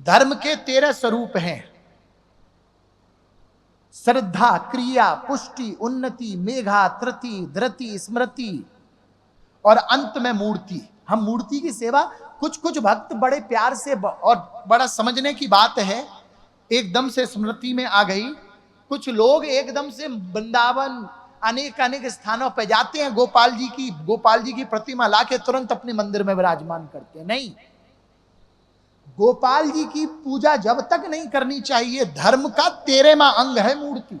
धर्म के 13 स्वरूप हैं। श्रद्धा, क्रिया, पुष्टि, उन्नति, मेघा, तृति, धृति, स्मृति और अंत में मूर्ति। हम मूर्ति की सेवा कुछ कुछ भक्त बड़े प्यार से और बड़ा समझने की बात है, एकदम से स्मृति में आ गई। कुछ लोग एकदम से वृंदावन अनेक अनेक स्थानों पर जाते हैं, गोपाल जी की प्रतिमा लाके तुरंत अपने मंदिर में विराजमान करते हैं। नहीं, गोपाल जी की पूजा जब तक नहीं करनी चाहिए। धर्म का 13वां अंग है मूर्ति।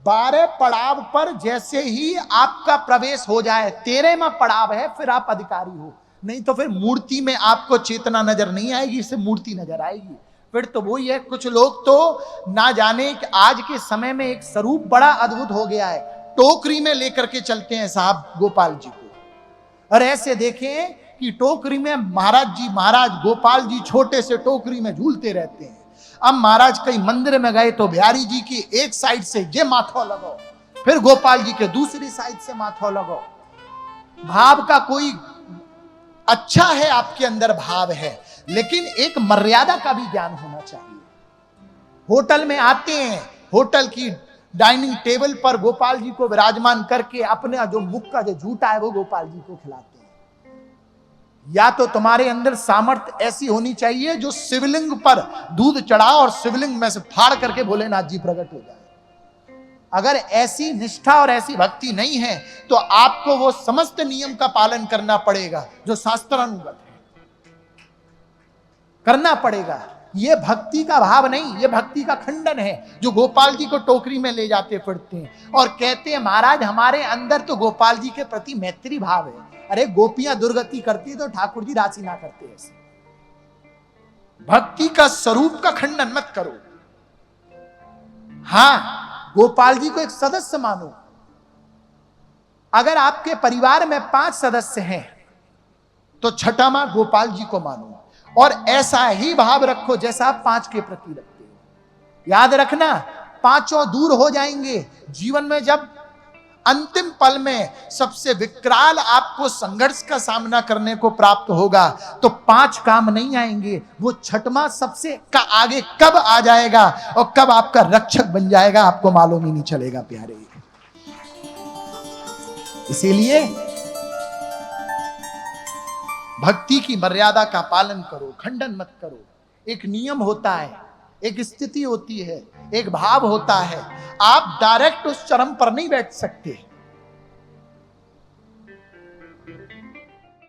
12 पड़ाव पर जैसे ही आपका प्रवेश हो जाए, 13वां पड़ाव है, फिर आप अधिकारी हो। नहीं तो फिर मूर्ति में आपको चेतना नजर नहीं आएगी, इससे मूर्ति नजर आएगी। फिर तो वही है, कुछ लोग तो ना जाने कि आज के समय में एक स्वरूप बड़ा अद्भुत हो गया है, टोकरी में लेकर के चलते हैं साहब गोपाल जी को। और ऐसे देखें कि टोकरी में महाराज गोपाल जी छोटे से टोकरी में झूलते रहते हैं। अब महाराज कई मंदिर में गए तो बिहारी जी की एक साइड से जे माथो लगाओ, फिर गोपाल जी के दूसरी साइड से माथो लगाओ। भाव का कोई अच्छा है, आपके अंदर भाव है, लेकिन एक मर्यादा का भी ज्ञान होना चाहिए। होटल में आते हैं, होटल की डाइनिंग टेबल पर गोपाल जी को विराजमान करके अपने जो मुख का जो झूठा है वो गोपाल जी को खिलाते हैं। या तो तुम्हारे अंदर सामर्थ्य ऐसी होनी चाहिए जो शिवलिंग पर दूध चढ़ाओ और शिवलिंग में से फाड़ करके भोलेनाथ जी प्रकट हो जाए। अगर ऐसी निष्ठा और ऐसी भक्ति नहीं है तो आपको वो समस्त नियम का पालन करना पड़ेगा जो शास्त्रानुगत है, करना पड़ेगा। ये भक्ति का भाव नहीं, ये भक्ति का खंडन है। जो गोपाल जी को टोकरी में ले जाते फिरते हैं और कहते हैं महाराज हमारे अंदर तो गोपाल जी के प्रति मैत्री भाव है। अरे गोपियां दुर्गति करती तो ठाकुर जी राशि ना करते ऐसे। भक्ति का स्वरूप का खंडन मत करो। हां, गोपाल जी को एक सदस्य मानो। अगर आपके परिवार में 5 सदस्य हैं तो छठवां गोपाल जी को मानो और ऐसा ही भाव रखो जैसा आप 5 के प्रति रखते हो। याद रखना, 5 दूर हो जाएंगे। जीवन में जब अंतिम पल में सबसे विकराल आपको संघर्ष का सामना करने को प्राप्त होगा तो 5 काम नहीं आएंगे। वो छठवां सबसे का आगे कब आ जाएगा और कब आपका रक्षक बन जाएगा आपको मालूम ही नहीं चलेगा प्यारे। इसीलिए भक्ति की मर्यादा का पालन करो, खंडन मत करो। एक नियम होता है, एक स्थिति होती है, एक भाव होता है। आप डायरेक्ट उस चरम पर नहीं बैठ सकते।